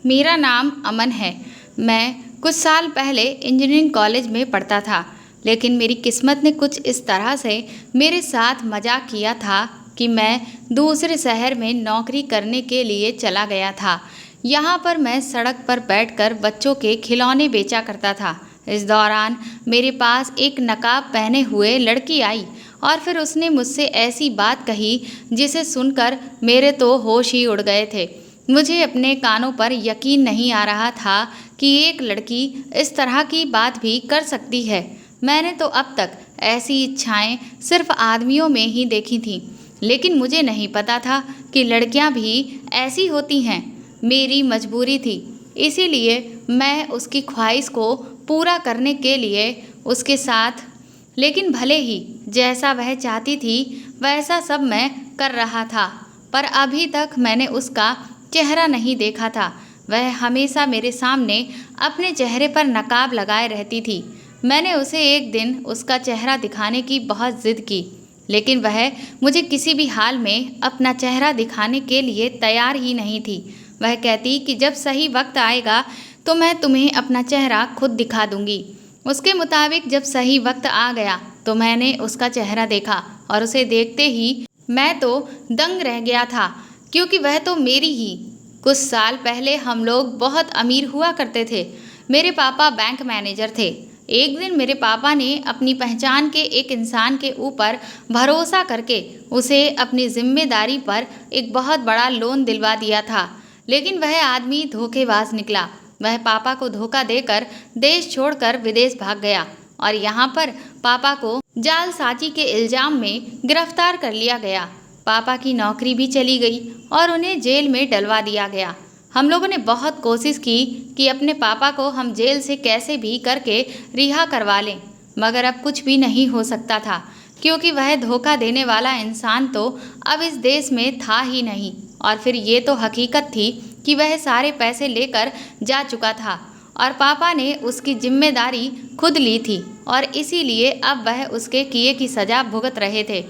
मेरा नाम अमन है। मैं कुछ साल पहले इंजीनियरिंग कॉलेज में पढ़ता था, लेकिन मेरी किस्मत ने कुछ इस तरह से मेरे साथ मजाक किया था कि मैं दूसरे शहर में नौकरी करने के लिए चला गया था। यहाँ पर मैं सड़क पर बैठकर बच्चों के खिलौने बेचा करता था। इस दौरान मेरे पास एक नकाब पहने हुए लड़की आई और फिर उसने मुझसे ऐसी बात कही जिसे सुनकर मेरे तो होश ही उड़ गए थे। मुझे अपने कानों पर यकीन नहीं आ रहा था कि एक लड़की इस तरह की बात भी कर सकती है। मैंने तो अब तक ऐसी इच्छाएं सिर्फ आदमियों में ही देखी थीं, लेकिन मुझे नहीं पता था कि लड़कियां भी ऐसी होती हैं। मेरी मजबूरी थी, इसीलिए मैं उसकी ख्वाहिश को पूरा करने के लिए उसके साथ, लेकिन भले ही जैसा वह चाहती थी वैसा सब मैं कर रहा था। पर अभी तक मैंने उसका चेहरा नहीं देखा था। वह हमेशा मेरे सामने अपने चेहरे पर नकाब लगाए रहती थी। मैंने उसे एक दिन उसका चेहरा दिखाने की बहुत जिद की, लेकिन वह मुझे किसी भी हाल में अपना चेहरा दिखाने के लिए तैयार ही नहीं थी। वह कहती कि जब सही वक्त आएगा तो मैं तुम्हें अपना चेहरा खुद दिखा दूंगी। उसके मुताबिक जब सही वक्त आ गया तो मैंने उसका चेहरा देखा और उसे देखते ही मैं तो दंग रह गया था, क्योंकि वह तो मेरी ही। कुछ साल पहले हम लोग बहुत अमीर हुआ करते थे। मेरे पापा बैंक मैनेजर थे। एक दिन मेरे पापा ने अपनी पहचान के एक इंसान के ऊपर भरोसा करके उसे अपनी जिम्मेदारी पर एक बहुत बड़ा लोन दिलवा दिया था, लेकिन वह आदमी धोखेबाज निकला। वह पापा को धोखा देकर देश छोड़कर विदेश भाग गया और यहाँ पर पापा को जालसाजी के इल्जाम में गिरफ्तार कर लिया गया। पापा की नौकरी भी चली गई और उन्हें जेल में डलवा दिया गया। हम लोगों ने बहुत कोशिश की कि अपने पापा को हम जेल से कैसे भी करके रिहा करवा लें, मगर अब कुछ भी नहीं हो सकता था, क्योंकि वह धोखा देने वाला इंसान तो अब इस देश में था ही नहीं। और फिर ये तो हकीकत थी कि वह सारे पैसे लेकर जा चुका था और पापा ने उसकी जिम्मेदारी खुद ली थी और इसीलिए अब वह उसके किए की सज़ा भुगत रहे थे।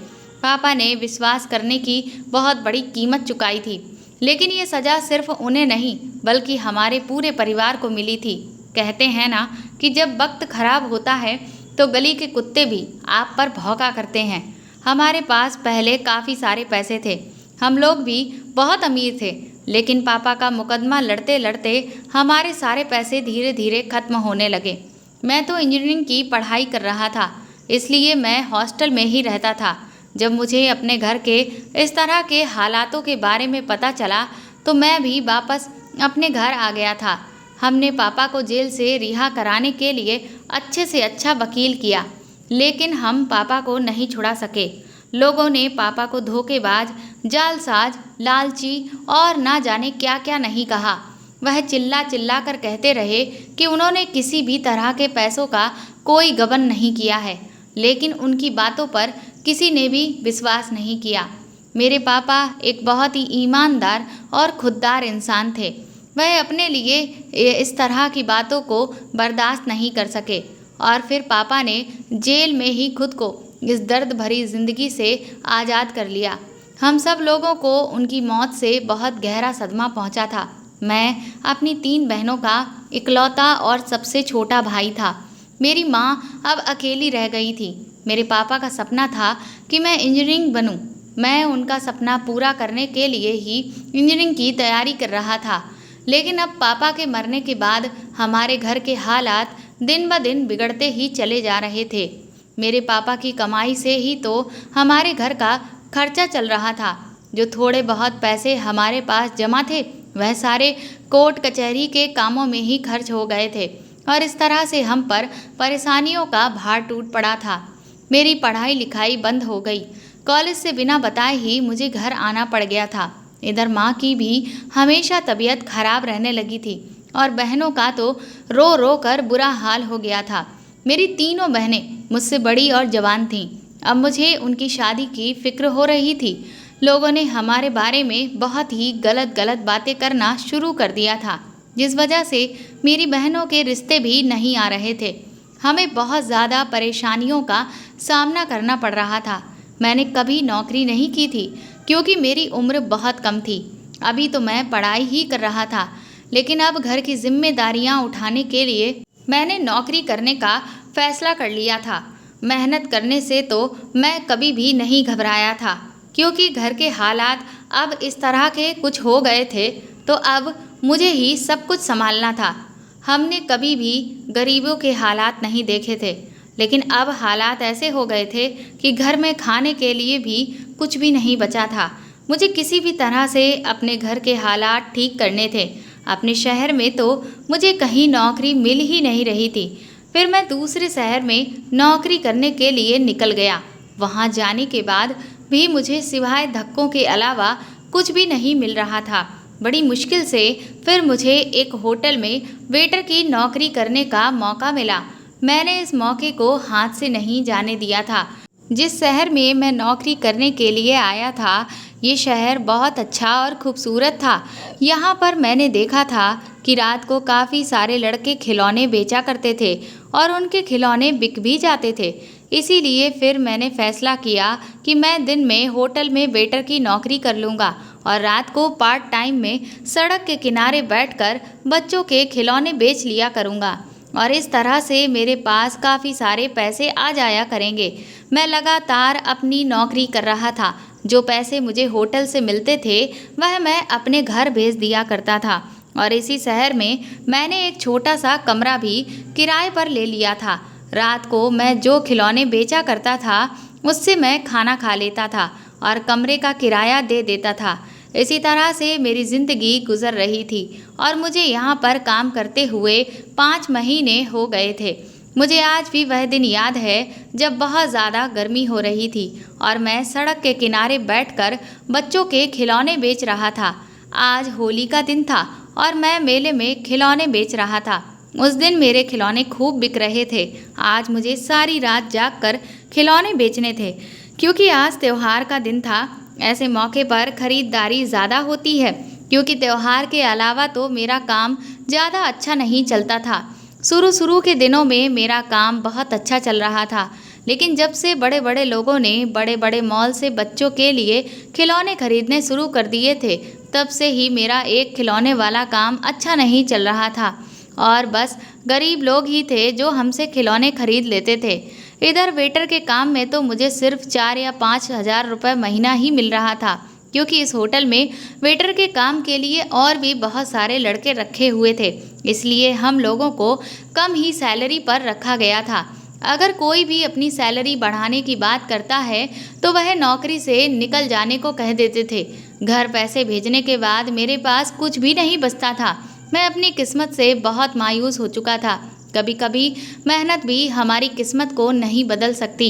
पापा ने विश्वास करने की बहुत बड़ी कीमत चुकाई थी, लेकिन ये सज़ा सिर्फ उन्हें नहीं बल्कि हमारे पूरे परिवार को मिली थी। कहते हैं ना कि जब वक्त खराब होता है तो गली के कुत्ते भी आप पर भौंका करते हैं। हमारे पास पहले काफ़ी सारे पैसे थे, हम लोग भी बहुत अमीर थे, लेकिन पापा का मुकदमा लड़ते लड़ते हमारे सारे पैसे धीरे धीरे खत्म होने लगे। मैं तो इंजीनियरिंग की पढ़ाई कर रहा था, इसलिए मैं हॉस्टल में ही रहता था। जब मुझे अपने घर के इस तरह के हालातों के बारे में पता चला तो मैं भी वापस अपने घर आ गया था। हमने पापा को जेल से रिहा कराने के लिए अच्छे से अच्छा वकील किया, लेकिन हम पापा को नहीं छुड़ा सके। लोगों ने पापा को धोखेबाज, जालसाज, लालची और ना जाने क्या क्या नहीं कहा। वह चिल्ला चिल्ला कर कहते रहे कि उन्होंने किसी भी तरह के पैसों का कोई गबन नहीं किया है, लेकिन उनकी बातों पर किसी ने भी विश्वास नहीं किया। मेरे पापा एक बहुत ही ईमानदार और खुददार इंसान थे। वह अपने लिए इस तरह की बातों को बर्दाश्त नहीं कर सके और फिर पापा ने जेल में ही खुद को इस दर्द भरी जिंदगी से आज़ाद कर लिया। हम सब लोगों को उनकी मौत से बहुत गहरा सदमा पहुंचा था। मैं अपनी 3 बहनों का इकलौता और सबसे छोटा भाई था। मेरी माँ अब अकेली रह गई थी। मेरे पापा का सपना था कि मैं इंजीनियरिंग बनूं। मैं उनका सपना पूरा करने के लिए ही इंजीनियरिंग की तैयारी कर रहा था, लेकिन अब पापा के मरने के बाद हमारे घर के हालात दिन ब दिन बिगड़ते ही चले जा रहे थे। मेरे पापा की कमाई से ही तो हमारे घर का खर्चा चल रहा था। जो थोड़े बहुत पैसे हमारे पास जमा थे वह सारे कोर्ट कचहरी के कामों में ही खर्च हो गए थे और इस तरह से हम पर परेशानियों का भार टूट पड़ा था। मेरी पढ़ाई लिखाई बंद हो गई। कॉलेज से बिना बताए ही मुझे घर आना पड़ गया था। इधर माँ की भी हमेशा तबीयत खराब रहने लगी थी और बहनों का तो रो रो कर बुरा हाल हो गया था। मेरी तीनों बहनें मुझसे बड़ी और जवान थीं। अब मुझे उनकी शादी की फिक्र हो रही थी। लोगों ने हमारे बारे में बहुत ही गलत गलत बातें करना शुरू कर दिया था, जिस वजह से मेरी बहनों के रिश्ते भी नहीं आ रहे थे। हमें बहुत ज़्यादा परेशानियों का सामना करना पड़ रहा था। मैंने कभी नौकरी नहीं की थी क्योंकि मेरी उम्र बहुत कम थी। अभी तो मैं पढ़ाई ही कर रहा था, लेकिन अब घर की जिम्मेदारियां उठाने के लिए मैंने नौकरी करने का फैसला कर लिया था। मेहनत करने से तो मैं कभी भी नहीं घबराया था, क्योंकि घर के हालात अब इस तरह के कुछ हो गए थे, तो अब मुझे ही सब कुछ संभालना था। हमने कभी भी गरीबों के हालात नहीं देखे थे, लेकिन अब हालात ऐसे हो गए थे कि घर में खाने के लिए भी कुछ भी नहीं बचा था। मुझे किसी भी तरह से अपने घर के हालात ठीक करने थे। अपने शहर में तो मुझे कहीं नौकरी मिल ही नहीं रही थी। फिर मैं दूसरे शहर में नौकरी करने के लिए निकल गया। वहाँ जाने के बाद भी मुझे सिवाय धक्कों के अलावा कुछ भी नहीं मिल रहा था। बड़ी मुश्किल से फिर मुझे एक होटल में वेटर की नौकरी करने का मौका मिला। मैंने इस मौके को हाथ से नहीं जाने दिया था। जिस शहर में मैं नौकरी करने के लिए आया था, ये शहर बहुत अच्छा और खूबसूरत था। यहाँ पर मैंने देखा था कि रात को काफ़ी सारे लड़के खिलौने बेचा करते थे और उनके खिलौने बिक भी जाते थे। इसीलिए फिर मैंने फैसला किया कि मैं दिन में होटल में वेटर की नौकरी कर लूँगा और रात को पार्ट टाइम में सड़क के किनारे बैठकर बच्चों के खिलौने बेच लिया करूँगा और इस तरह से मेरे पास काफ़ी सारे पैसे आ जाया करेंगे। मैं लगातार अपनी नौकरी कर रहा था। जो पैसे मुझे होटल से मिलते थे वह मैं अपने घर भेज दिया करता था और इसी शहर में मैंने एक छोटा सा कमरा भी किराए पर ले लिया था। रात को मैं जो खिलौने बेचा करता था उससे मैं खाना खा लेता था और कमरे का किराया दे देता था। इसी तरह से मेरी ज़िंदगी गुजर रही थी और मुझे यहाँ पर काम करते हुए 5 महीने हो गए थे। मुझे आज भी वह दिन याद है जब बहुत ज़्यादा गर्मी हो रही थी और मैं सड़क के किनारे बैठकर बच्चों के खिलौने बेच रहा था। आज होली का दिन था और मैं मेले में खिलौने बेच रहा था। उस दिन मेरे खिलौने खूब बिक रहे थे। आज मुझे सारी रात जागकर खिलौने बेचने थे, क्योंकि आज त्योहार का दिन था। ऐसे मौके पर खरीदारी ज़्यादा होती है, क्योंकि त्योहार के अलावा तो मेरा काम ज़्यादा अच्छा नहीं चलता था। शुरू के दिनों में मेरा काम बहुत अच्छा चल रहा था, लेकिन जब से बड़े बड़े लोगों ने बड़े बड़े मॉल से बच्चों के लिए खिलौने खरीदने शुरू कर दिए थे, तब से ही मेरा एक खिलौने वाला काम अच्छा नहीं चल रहा था और बस गरीब लोग ही थे जो हमसे खिलौने खरीद लेते थे। इधर वेटर के काम में तो मुझे सिर्फ 4 या 5 हज़ार रुपये महीना ही मिल रहा था, क्योंकि इस होटल में वेटर के काम के लिए और भी बहुत सारे लड़के रखे हुए थे। इसलिए हम लोगों को कम ही सैलरी पर रखा गया था। अगर कोई भी अपनी सैलरी बढ़ाने की बात करता है तो वह नौकरी से निकल जाने को कह देते थे। घर पैसे भेजने के बाद मेरे पास कुछ भी नहीं बचता था। मैं अपनी किस्मत से बहुत मायूस हो चुका था। कभी कभी मेहनत भी हमारी किस्मत को नहीं बदल सकती।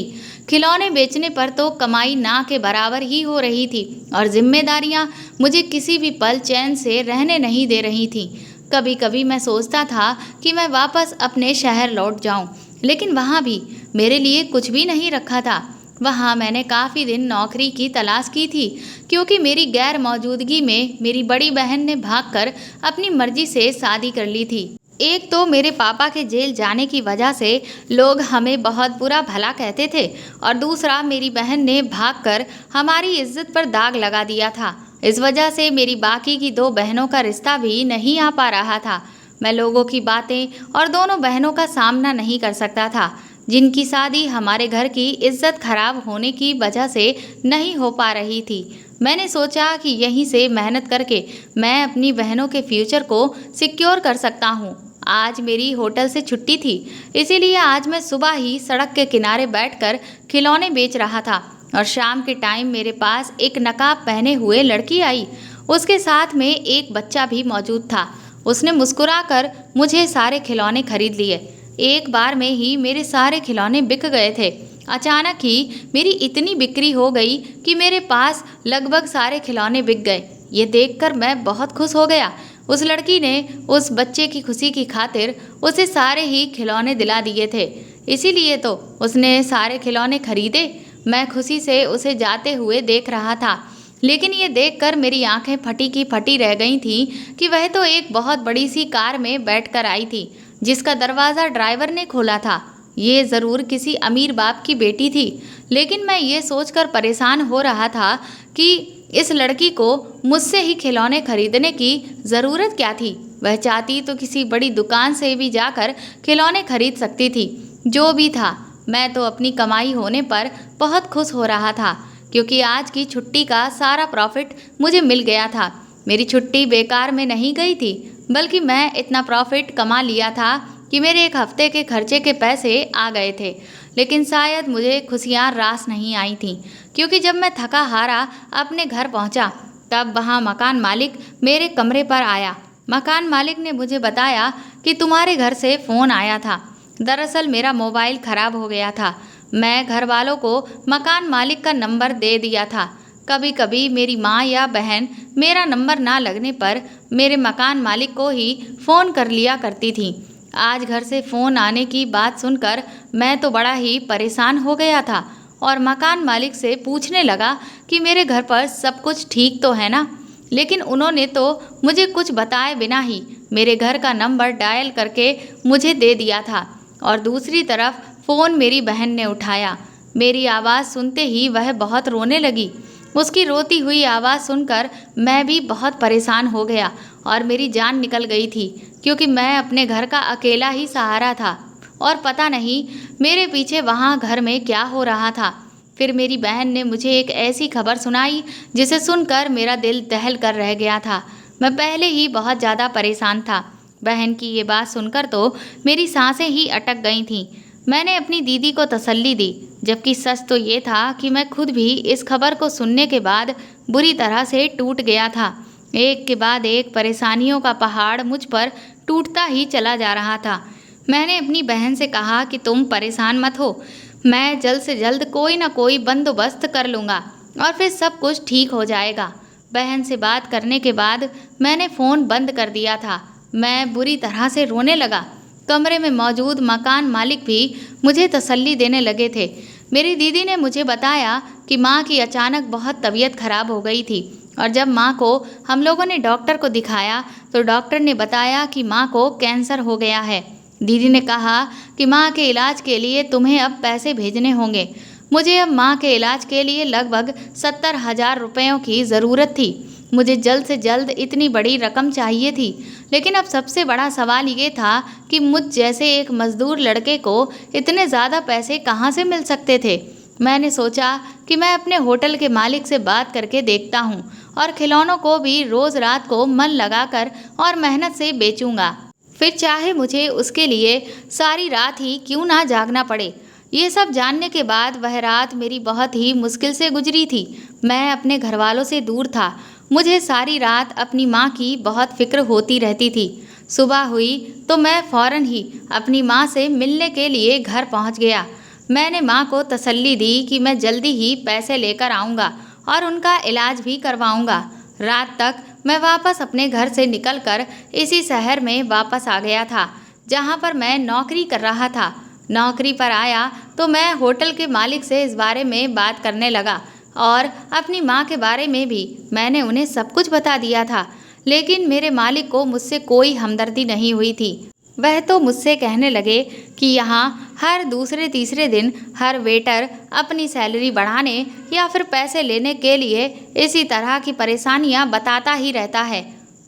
खिलौने बेचने पर तो कमाई ना के बराबर ही हो रही थी और जिम्मेदारियां मुझे किसी भी पल चैन से रहने नहीं दे रही थीं। कभी कभी मैं सोचता था कि मैं वापस अपने शहर लौट जाऊं, लेकिन वहाँ भी मेरे लिए कुछ भी नहीं रखा था। वहाँ मैंने काफ़ी दिन नौकरी की तलाश की थी, क्योंकि मेरी गैर मौजूदगी में मेरी बड़ी बहन ने भागकर अपनी मर्जी से शादी कर ली थी। एक तो मेरे पापा के जेल जाने की वजह से लोग हमें बहुत बुरा भला कहते थे और दूसरा मेरी बहन ने भागकर हमारी इज्जत पर दाग लगा दिया था। इस वजह से मेरी बाकी की 2 बहनों का रिश्ता भी नहीं आ पा रहा था। मैं लोगों की बातें और दोनों बहनों का सामना नहीं कर सकता था, जिनकी शादी हमारे घर की इज्जत खराब होने की वजह से नहीं हो पा रही थी। मैंने सोचा कि यहीं से मेहनत करके मैं अपनी बहनों के फ्यूचर को सिक्योर कर सकता हूँ। आज मेरी होटल से छुट्टी थी, इसीलिए आज मैं सुबह ही सड़क के किनारे बैठकर खिलौने बेच रहा था और शाम के टाइम मेरे पास एक नकाब पहने हुए लड़की आई। उसके साथ में एक बच्चा भी मौजूद था। उसने मुस्कुराकर मुझे सारे खिलौने खरीद लिए। एक बार में ही मेरे सारे खिलौने बिक गए थे। अचानक ही मेरी इतनी बिक्री हो गई कि मेरे पास लगभग सारे खिलौने बिक गए। ये देखकर मैं बहुत खुश हो गया। उस लड़की ने उस बच्चे की खुशी की खातिर उसे सारे ही खिलौने दिला दिए थे, इसीलिए तो उसने सारे खिलौने खरीदे। मैं खुशी से उसे जाते हुए देख रहा था, लेकिन ये देखकर मेरी आंखें फटी की फटी रह गई थीं कि वह तो एक बहुत बड़ी सी कार में बैठकर आई थी, जिसका दरवाज़ा ड्राइवर ने खोला था। ये ज़रूर किसी अमीर बाप की बेटी थी, लेकिन मैं ये सोचकर परेशान हो रहा था कि इस लड़की को मुझसे ही खिलौने खरीदने की ज़रूरत क्या थी। वह चाहती तो किसी बड़ी दुकान से भी जाकर खिलौने खरीद सकती थी। जो भी था, मैं तो अपनी कमाई होने पर बहुत खुश हो रहा था, क्योंकि आज की छुट्टी का सारा प्रॉफिट मुझे मिल गया था। मेरी छुट्टी बेकार में नहीं गई थी, बल्कि मैं इतना प्रॉफिट कमा लिया था कि मेरे एक हफ्ते के खर्चे के पैसे आ गए थे। लेकिन शायद मुझे खुशियाँ रास नहीं आई थीं, क्योंकि जब मैं थका हारा अपने घर पहुँचा, तब वहाँ मकान मालिक मेरे कमरे पर आया। मकान मालिक ने मुझे बताया कि तुम्हारे घर से फ़ोन आया था। दरअसल मेरा मोबाइल ख़राब हो गया था। मैं घर वालों को मकान मालिक का नंबर दे दिया था। कभी कभी मेरी माँ या बहन मेरा नंबर ना लगने पर मेरे मकान मालिक को ही फ़ोन कर लिया करती थी। आज घर से फ़ोन आने की बात सुनकर मैं तो बड़ा ही परेशान हो गया था और मकान मालिक से पूछने लगा कि मेरे घर पर सब कुछ ठीक तो है ना। लेकिन उन्होंने तो मुझे कुछ बताए बिना ही मेरे घर का नंबर डायल करके मुझे दे दिया था। और दूसरी तरफ फ़ोन मेरी बहन ने उठाया। मेरी आवाज़ सुनते ही वह बहुत रोने लगी। उसकी रोती हुई आवाज़ सुनकर मैं भी बहुत परेशान हो गया और मेरी जान निकल गई थी, क्योंकि मैं अपने घर का अकेला ही सहारा था और पता नहीं मेरे पीछे वहाँ घर में क्या हो रहा था। फिर मेरी बहन ने मुझे एक ऐसी खबर सुनाई जिसे सुनकर मेरा दिल दहल कर रह गया था। मैं पहले ही बहुत ज़्यादा परेशान था। बहन की ये बात सुनकर तो मेरी सांसें ही अटक गई थीं। मैंने अपनी दीदी को तसल्ली दी, जबकि सच तो ये था कि मैं खुद भी इस खबर को सुनने के बाद बुरी तरह से टूट गया था। एक के बाद एक परेशानियों का पहाड़ मुझ पर टूटता ही चला जा रहा था। मैंने अपनी बहन से कहा कि तुम परेशान मत हो, मैं जल्द से जल्द कोई ना कोई बंदोबस्त कर लूँगा और फिर सब कुछ ठीक हो जाएगा। बहन से बात करने के बाद मैंने फ़ोन बंद कर दिया था। मैं बुरी तरह से रोने लगा। कमरे में मौजूद मकान मालिक भी मुझे तसल्ली देने लगे थे। मेरी दीदी ने मुझे बताया कि माँ की अचानक बहुत तबीयत खराब हो गई थी और जब माँ को हम लोगों ने डॉक्टर को दिखाया तो डॉक्टर ने बताया कि माँ को कैंसर हो गया है। दीदी ने कहा कि माँ के इलाज के लिए तुम्हें अब पैसे भेजने होंगे। मुझे अब माँ के इलाज के लिए लगभग 70,000 रुपयों की ज़रूरत थी। मुझे जल्द से जल्द इतनी बड़ी रकम चाहिए थी, लेकिन अब सबसे बड़ा सवाल ये था कि मुझ जैसे एक मज़दूर लड़के को इतने ज़्यादा पैसे कहाँ से मिल सकते थे। मैंने सोचा कि मैं अपने होटल के मालिक से बात करके देखता हूँ और खिलौनों को भी रोज़ रात को मन लगाकर और मेहनत से बेचूंगा, फिर चाहे मुझे उसके लिए सारी रात ही क्यों ना जागना पड़े। ये सब जानने के बाद वह रात मेरी बहुत ही मुश्किल से गुजरी थी। मैं अपने घर वालों से दूर था। मुझे सारी रात अपनी माँ की बहुत फिक्र होती रहती थी। सुबह हुई तो मैं फ़ौरन ही अपनी माँ से मिलने के लिए घर पहुँच गया। मैंने माँ को तसल्ली दी कि मैं जल्दी ही पैसे लेकर आऊँगा और उनका इलाज भी करवाऊँगा। रात तक मैं वापस अपने घर से निकलकर इसी शहर में वापस आ गया था जहाँ पर मैं नौकरी कर रहा था। नौकरी पर आया तो मैं होटल के मालिक से इस बारे में बात करने लगा और अपनी माँ के बारे में भी मैंने उन्हें सब कुछ बता दिया था। लेकिन मेरे मालिक को मुझसे कोई हमदर्दी नहीं हुई थी। वह तो मुझसे कहने लगे कि यहाँ हर दूसरे तीसरे दिन हर वेटर अपनी सैलरी बढ़ाने या फिर पैसे लेने के लिए इसी तरह की परेशानियाँ बताता ही रहता है,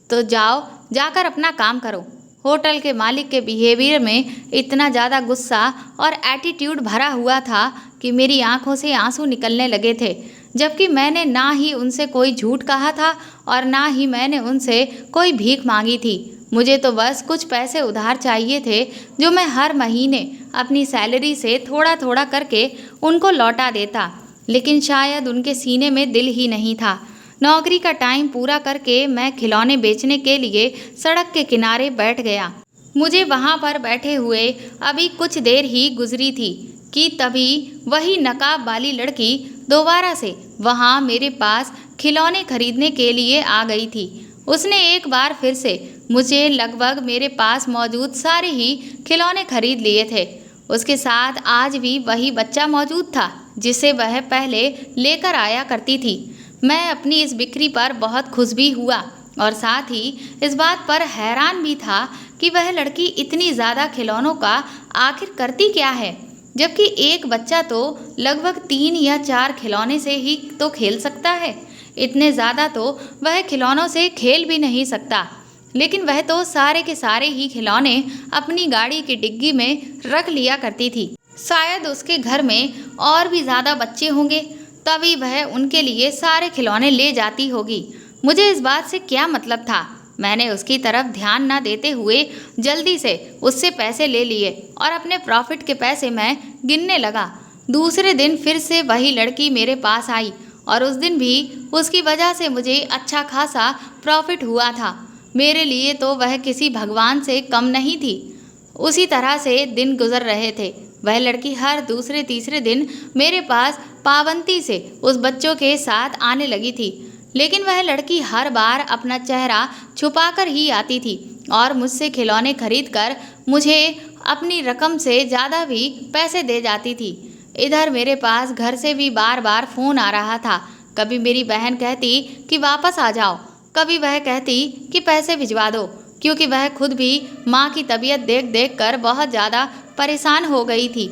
तो जाओ जाकर अपना काम करो। होटल के मालिक के बिहेवियर में इतना ज़्यादा गुस्सा और एटीट्यूड भरा हुआ था कि मेरी आंखों से आंसू निकलने लगे थे, जबकि मैंने ना ही उनसे कोई झूठ कहा था और ना ही मैंने उनसे कोई भीख मांगी थी। मुझे तो बस कुछ पैसे उधार चाहिए थे जो मैं हर महीने अपनी सैलरी से थोड़ा थोड़ा करके उनको लौटा देता, लेकिन शायद उनके सीने में दिल ही नहीं था। नौकरी का टाइम पूरा करके मैं खिलौने बेचने के लिए सड़क के किनारे बैठ गया। मुझे वहाँ पर बैठे हुए अभी कुछ देर ही गुजरी थी कि तभी वही नकाब वाली लड़की दोबारा से वहाँ मेरे पास खिलौने खरीदने के लिए आ गई थी। उसने एक बार फिर से मुझे लगभग मेरे पास मौजूद सारे ही खिलौने खरीद लिए थे। उसके साथ आज भी वही बच्चा मौजूद था जिसे वह पहले लेकर आया करती थी। मैं अपनी इस बिक्री पर बहुत खुश भी हुआ और साथ ही इस बात पर हैरान भी था कि वह लड़की इतनी ज़्यादा खिलौनों का आखिर करती क्या है, जबकि एक बच्चा तो लगभग 3 या 4 खिलौने से ही तो खेल सकता है। इतने ज़्यादा तो वह खिलौनों से खेल भी नहीं सकता। लेकिन वह तो सारे के सारे ही खिलौने अपनी गाड़ी की डिग्गी में रख लिया करती थी। शायद उसके घर में और भी ज़्यादा बच्चे होंगे, तभी वह उनके लिए सारे खिलौने ले जाती होगी। मुझे इस बात से क्या मतलब था। मैंने उसकी तरफ ध्यान न देते हुए जल्दी से उससे पैसे ले लिए और अपने प्रॉफिट के पैसे मैं गिनने लगा। दूसरे दिन फिर से वही लड़की मेरे पास आई और उस दिन भी उसकी वजह से मुझे अच्छा खासा प्रॉफिट हुआ था। मेरे लिए तो वह किसी भगवान से कम नहीं थी। उसी तरह से दिन गुजर रहे थे। वह लड़की हर दूसरे तीसरे दिन मेरे पास पाबंदी से उस बच्चों के साथ आने लगी थी, लेकिन वह लड़की हर बार अपना चेहरा छुपाकर ही आती थी और मुझसे खिलौने खरीदकर मुझे अपनी रकम से ज़्यादा भी पैसे दे जाती थी। इधर मेरे पास घर से भी बार बार फ़ोन आ रहा था। कभी मेरी बहन कहती कि वापस आ जाओ, कभी वह कहती कि पैसे भिजवा दो, क्योंकि वह खुद भी माँ की तबीयत देख देख कर बहुत ज़्यादा परेशान हो गई थी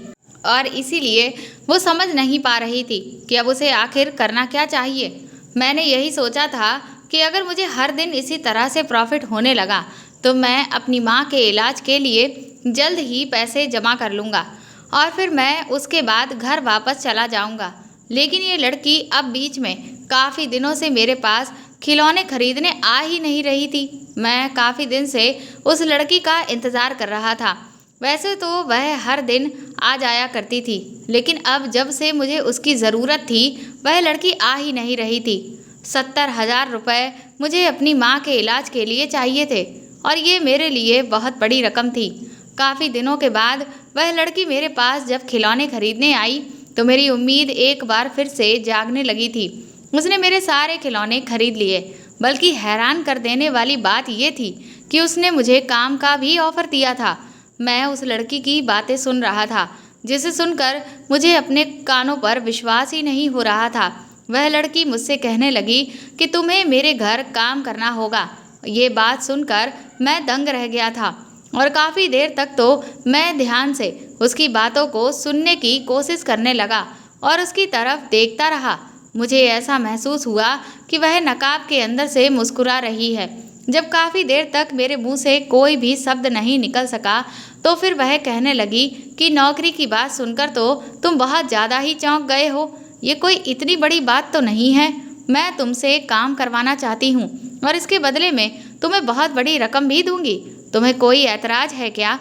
और इसीलिए वो समझ नहीं पा रही थी कि अब उसे आखिर करना क्या चाहिए। मैंने यही सोचा था कि अगर मुझे हर दिन इसी तरह से प्रॉफिट होने लगा तो मैं अपनी माँ के इलाज के लिए जल्द ही पैसे जमा कर लूँगा और फिर मैं उसके बाद घर वापस चला जाऊँगा। लेकिन ये लड़की अब बीच में काफ़ी दिनों से मेरे पास खिलौने खरीदने आ ही नहीं रही थी। मैं काफ़ी दिन से उस लड़की का इंतज़ार कर रहा था। वैसे तो वह हर दिन आ जाया करती थी, लेकिन अब जब से मुझे उसकी ज़रूरत थी वह लड़की आ ही नहीं रही थी। 70,000 रुपये मुझे अपनी माँ के इलाज के लिए चाहिए थे और ये मेरे लिए बहुत बड़ी रकम थी। काफ़ी दिनों के बाद वह लड़की मेरे पास जब खिलौने खरीदने आई तो मेरी उम्मीद एक बार फिर से जागने लगी थी। उसने मेरे सारे खिलौने खरीद लिए, बल्कि हैरान कर देने वाली बात ये थी कि उसने मुझे काम का भी ऑफ़र दिया था। मैं उस लड़की की बातें सुन रहा था, जिसे सुनकर मुझे अपने कानों पर विश्वास ही नहीं हो रहा था। वह लड़की मुझसे कहने लगी कि तुम्हें मेरे घर काम करना होगा। ये बात सुनकर मैं दंग रह गया था और काफ़ी देर तक तो मैं ध्यान से उसकी बातों को सुनने की कोशिश करने लगा और उसकी तरफ देखता रहा। मुझे ऐसा महसूस हुआ कि वह नकाब के अंदर से मुस्कुरा रही है। जब काफ़ी देर तक मेरे मुंह से कोई भी शब्द नहीं निकल सका तो फिर वह कहने लगी कि नौकरी की बात सुनकर तो तुम बहुत ज़्यादा ही चौंक गए हो। ये कोई इतनी बड़ी बात तो नहीं है। मैं तुमसे काम करवाना चाहती हूँ और इसके बदले में तुम्हें बहुत बड़ी रकम भी दूंगी। तुम्हें कोई ऐतराज़ है क्या?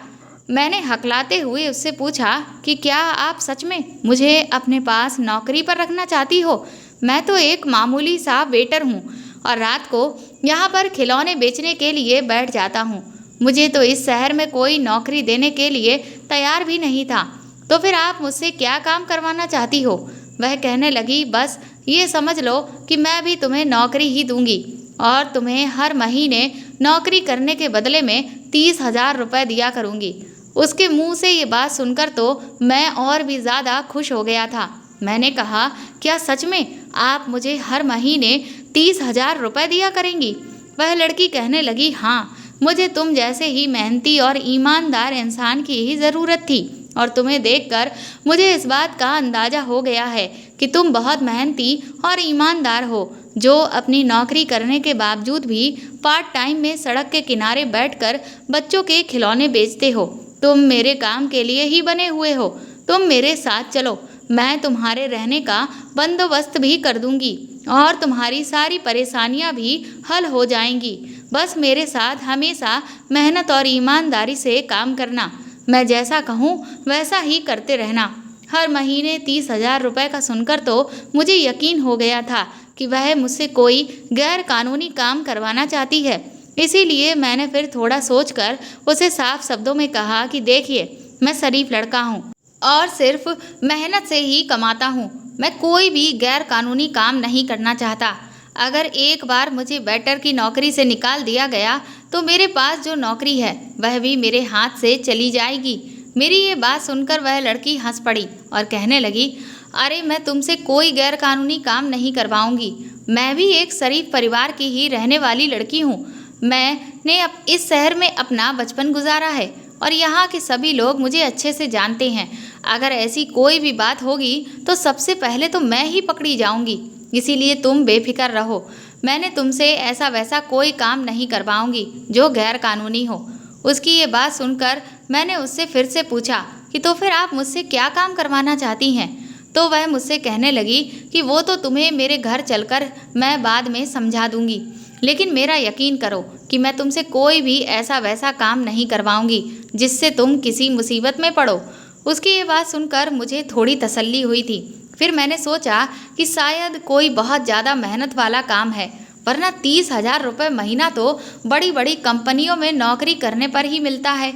मैंने हकलाते हुए उससे पूछा कि क्या आप सच में मुझे अपने पास नौकरी पर रखना चाहती हो? मैं तो एक मामूली सा वेटर हूँ और रात को यहाँ पर खिलौने बेचने के लिए बैठ जाता हूँ। मुझे तो इस शहर में कोई नौकरी देने के लिए तैयार भी नहीं था। तो फिर आप मुझसे क्या काम करवाना चाहती हो? वह कहने लगी, बस ये समझ लो कि मैं भी तुम्हें नौकरी ही दूंगी और तुम्हें हर महीने नौकरी करने के बदले में 30,000 रुपये दिया करूँगी। उसके मुंह से ये बात सुनकर तो मैं और भी ज़्यादा खुश हो गया था। मैंने कहा, क्या सच में आप मुझे हर महीने 30,000 रुपये दिया करेंगी? वह लड़की कहने लगी, हाँ, मुझे तुम जैसे ही मेहनती और ईमानदार इंसान की ही ज़रूरत थी और तुम्हें देखकर मुझे इस बात का अंदाज़ा हो गया है कि तुम बहुत मेहनती और ईमानदार हो, जो अपनी नौकरी करने के बावजूद भी पार्ट टाइम में सड़क के किनारे बैठकर बच्चों के खिलौने बेचते हो। तुम मेरे काम के लिए ही बने हुए हो। तुम मेरे साथ चलो, मैं तुम्हारे रहने का बंदोबस्त भी कर दूंगी और तुम्हारी सारी परेशानियां भी हल हो जाएंगी। बस मेरे साथ हमेशा मेहनत और ईमानदारी से काम करना। मैं जैसा कहूँ वैसा ही करते रहना। हर महीने 30,000 रुपये का सुनकर तो मुझे यकीन हो गया था कि वह मुझसे कोई गैर कानूनी काम करवाना चाहती है। इसीलिए मैंने फिर थोड़ा सोचकर उसे साफ शब्दों में कहा कि देखिए, मैं शरीफ लड़का हूँ और सिर्फ मेहनत से ही कमाता हूँ। मैं कोई भी गैर कानूनी काम नहीं करना चाहता। अगर एक बार मुझे वेटर की नौकरी से निकाल दिया गया तो मेरे पास जो नौकरी है वह भी मेरे हाथ से चली जाएगी। मेरी ये बात सुनकर वह लड़की हंस पड़ी और कहने लगी, अरे मैं तुमसे कोई गैर कानूनी काम नहीं करवाऊंगी। मैं भी एक शरीफ परिवार की ही रहने वाली लड़की हूँ। मैंने अब इस शहर में अपना बचपन गुजारा है और यहाँ के सभी लोग मुझे अच्छे से जानते हैं। अगर ऐसी कोई भी बात होगी तो सबसे पहले तो मैं ही पकड़ी जाऊंगी। इसीलिए तुम बेफिक्र रहो। मैंने तुमसे ऐसा वैसा कोई काम नहीं करवाऊंगी जो गैर कानूनी हो। उसकी ये बात सुनकर मैंने उससे फिर से पूछा कि तो फिर आप मुझसे क्या काम करवाना चाहती हैं? तो वह मुझसे कहने लगी कि वो तो तुम्हें मेरे घर चलकर मैं बाद में समझा दूंगी, लेकिन मेरा यकीन करो कि मैं तुमसे कोई भी ऐसा वैसा काम नहीं करवाऊंगी जिससे तुम किसी मुसीबत में पड़ो। उसकी ये बात सुनकर मुझे थोड़ी तसल्ली हुई थी। फिर मैंने सोचा कि शायद कोई बहुत ज़्यादा मेहनत वाला काम है, वरना 30,000 रुपये महीना तो बड़ी बड़ी कंपनियों में नौकरी करने पर ही मिलता है।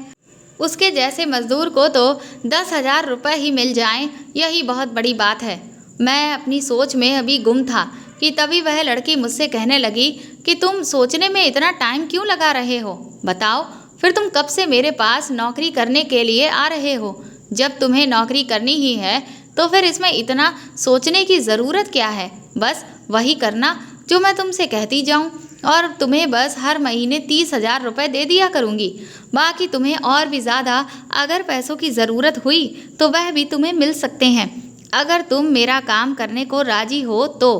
उसके जैसे मजदूर को तो 10,000 रुपये ही मिल जाएं, यही बहुत बड़ी बात है। मैं अपनी सोच में अभी गुम था कि तभी वह लड़की मुझसे कहने लगी कि तुम सोचने में इतना टाइम क्यों लगा रहे हो? बताओ, फिर तुम कब से मेरे पास नौकरी करने के लिए आ रहे हो? जब तुम्हें नौकरी करनी ही है तो फिर इसमें इतना सोचने की ज़रूरत क्या है? बस वही करना जो मैं तुमसे कहती जाऊं, और तुम्हें बस हर महीने 30,000 रुपये दे दिया करूंगी। बाकी तुम्हें और भी ज़्यादा अगर पैसों की ज़रूरत हुई तो वह भी तुम्हें मिल सकते हैं। अगर तुम मेरा काम करने को राजी हो तो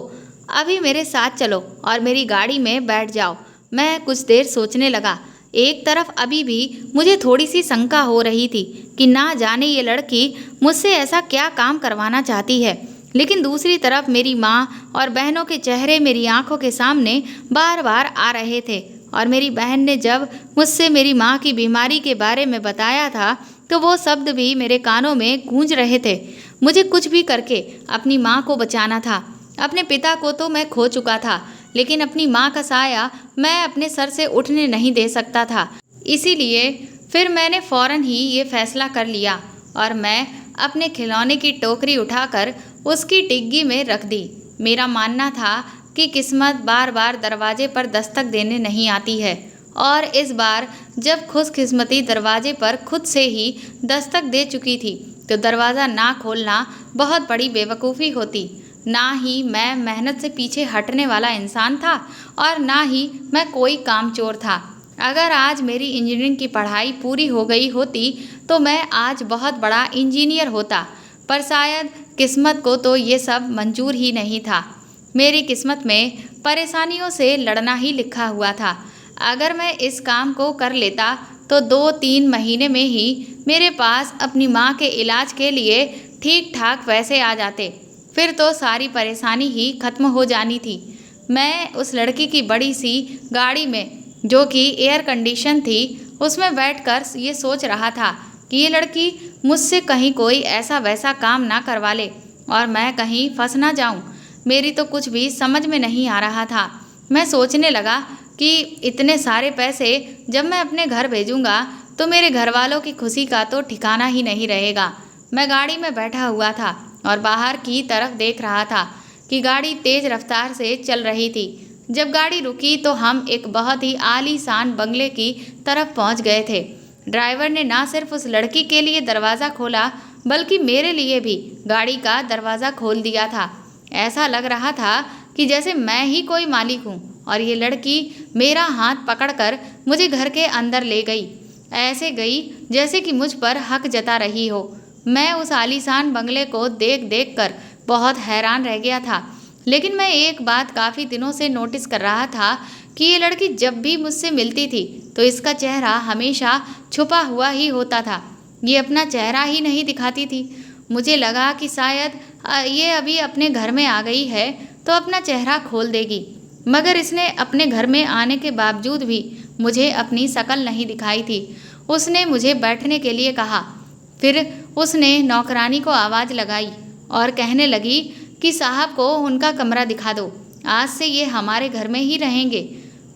अभी मेरे साथ चलो और मेरी गाड़ी में बैठ जाओ। मैं कुछ देर सोचने लगा। एक तरफ अभी भी मुझे थोड़ी सी शंका हो रही थी कि ना जाने ये लड़की मुझसे ऐसा क्या काम करवाना चाहती है, लेकिन दूसरी तरफ मेरी माँ और बहनों के चेहरे मेरी आंखों के सामने बार बार आ रहे थे। और मेरी बहन ने जब मुझसे मेरी माँ की बीमारी के बारे में बताया था तो वो शब्द भी मेरे कानों में गूंज रहे थे। मुझे कुछ भी करके अपनी माँ को बचाना था। अपने पिता को तो मैं खो चुका था, लेकिन अपनी माँ का साया मैं अपने सर से उठने नहीं दे सकता था। इसीलिए फिर मैंने फ़ौरन ही ये फैसला कर लिया और मैं अपने खिलौने की टोकरी उठाकर उसकी डिग्गी में रख दी। मेरा मानना था कि किस्मत बार बार दरवाजे पर दस्तक देने नहीं आती है, और इस बार जब खुशकिस्मती दरवाजे पर खुद से ही दस्तक दे चुकी थी तो दरवाज़ा ना खोलना बहुत बड़ी बेवकूफ़ी होती। ना ही मैं मेहनत से पीछे हटने वाला इंसान था और ना ही मैं कोई कामचोर था। अगर आज मेरी इंजीनियरिंग की पढ़ाई पूरी हो गई होती तो मैं आज बहुत बड़ा इंजीनियर होता, पर शायद किस्मत को तो ये सब मंजूर ही नहीं था। मेरी किस्मत में परेशानियों से लड़ना ही लिखा हुआ था। अगर मैं इस काम को कर लेता तो 2-3 महीने में ही मेरे पास अपनी माँ के इलाज के लिए ठीक ठाक पैसे आ जाते। फिर तो सारी परेशानी ही खत्म हो जानी थी। मैं उस लड़की की बड़ी सी गाड़ी में, जो कि एयर कंडीशन थी, उसमें बैठकर ये सोच रहा था कि ये लड़की मुझसे कहीं कोई ऐसा वैसा काम ना करवा ले और मैं कहीं फंस ना जाऊं। मेरी तो कुछ भी समझ में नहीं आ रहा था। मैं सोचने लगा कि इतने सारे पैसे जब मैं अपने घर भेजूंगा तो मेरे घर वालों की खुशी का तो ठिकाना ही नहीं रहेगा। मैं गाड़ी में बैठा हुआ था और बाहर की तरफ देख रहा था कि गाड़ी तेज रफ्तार से चल रही थी। जब गाड़ी रुकी तो हम एक बहुत ही आलीशान बंगले की तरफ पहुंच गए थे। ड्राइवर ने ना सिर्फ उस लड़की के लिए दरवाज़ा खोला बल्कि मेरे लिए भी गाड़ी का दरवाज़ा खोल दिया था। ऐसा लग रहा था कि जैसे मैं ही कोई मालिक हूँ और ये लड़की मेरा हाथ पकड़कर मुझे घर के अंदर ले गई। ऐसे गई जैसे कि मुझ पर हक जता रही हो। मैं उस आलीशान बंगले को देख देख कर बहुत हैरान रह गया था, लेकिन मैं एक बात काफ़ी दिनों से नोटिस कर रहा था कि ये लड़की जब भी मुझसे मिलती थी तो इसका चेहरा हमेशा छुपा हुआ ही होता था। ये अपना चेहरा ही नहीं दिखाती थी। मुझे लगा कि शायद ये अभी अपने घर में आ गई है तो अपना चेहरा खोल देगी, मगर इसने अपने घर में आने के बावजूद भी मुझे अपनी शक्ल नहीं दिखाई थी। उसने मुझे बैठने के लिए कहा। फिर उसने नौकरानी को आवाज़ लगाई और कहने लगी कि साहब को उनका कमरा दिखा दो, आज से ये हमारे घर में ही रहेंगे।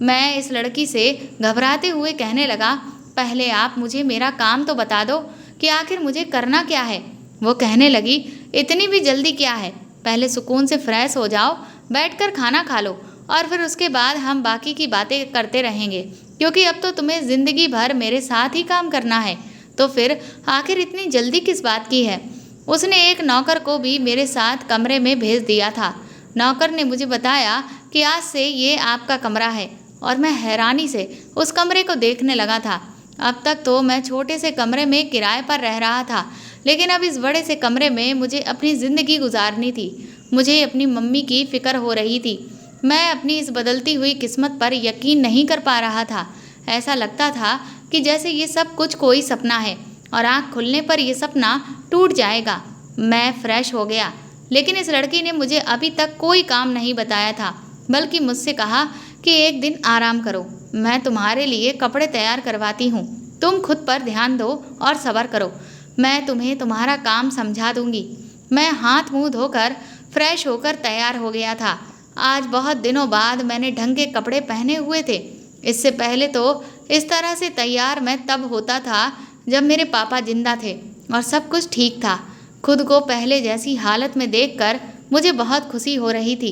मैं इस लड़की से घबराते हुए कहने लगा, पहले आप मुझे मेरा काम तो बता दो कि आखिर मुझे करना क्या है। वो कहने लगी, इतनी भी जल्दी क्या है, पहले सुकून से फ्रेश हो जाओ, बैठकर खाना खा लो और फिर उसके बाद हम बाकी की बातें करते रहेंगे, क्योंकि अब तो तुम्हें ज़िंदगी भर मेरे साथ ही काम करना है। तो फिर आखिर इतनी जल्दी किस बात की है। उसने एक नौकर को भी मेरे साथ कमरे में भेज दिया था। नौकर ने मुझे बताया कि आज से ये आपका कमरा है, और मैं हैरानी से उस कमरे को देखने लगा था। अब तक तो मैं छोटे से कमरे में किराए पर रह रहा था, लेकिन अब इस बड़े से कमरे में मुझे अपनी ज़िंदगी गुजारनी थी। मुझे अपनी मम्मी की फ़िक्र हो रही थी। मैं अपनी इस बदलती हुई किस्मत पर यकीन नहीं कर पा रहा था। ऐसा लगता था कि जैसे ये सब कुछ कोई सपना है और आँख खुलने पर ये सपना टूट जाएगा। मैं फ्रेश हो गया, लेकिन इस लड़की ने मुझे अभी तक कोई काम नहीं बताया था, बल्कि मुझसे कहा कि एक दिन आराम करो, मैं तुम्हारे लिए कपड़े तैयार करवाती हूँ, तुम खुद पर ध्यान दो और सब्र करो, मैं तुम्हें तुम्हारा काम समझा दूंगी। मैं हाथ मुंह धोकर फ्रेश होकर तैयार हो गया था। आज बहुत दिनों बाद मैंने ढंग के कपड़े पहने हुए थे। इससे पहले तो इस तरह से तैयार मैं तब होता था जब मेरे पापा जिंदा थे और सब कुछ ठीक था। खुद को पहले जैसी हालत में देखकर मुझे बहुत खुशी हो रही थी।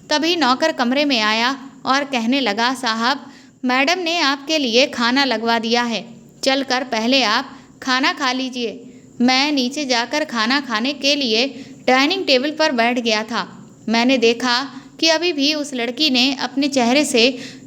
तभी नौकर कमरे में आया और कहने लगा, साहब, मैडम ने आपके लिए खाना लगवा दिया है, चलकर पहले आप खाना खा लीजिए। मैं नीचे जाकर खाना खाने के लिए डाइनिंग टेबल पर बैठ गया था। मैंने देखा कि अभी भी उस लड़की ने अपने चेहरे से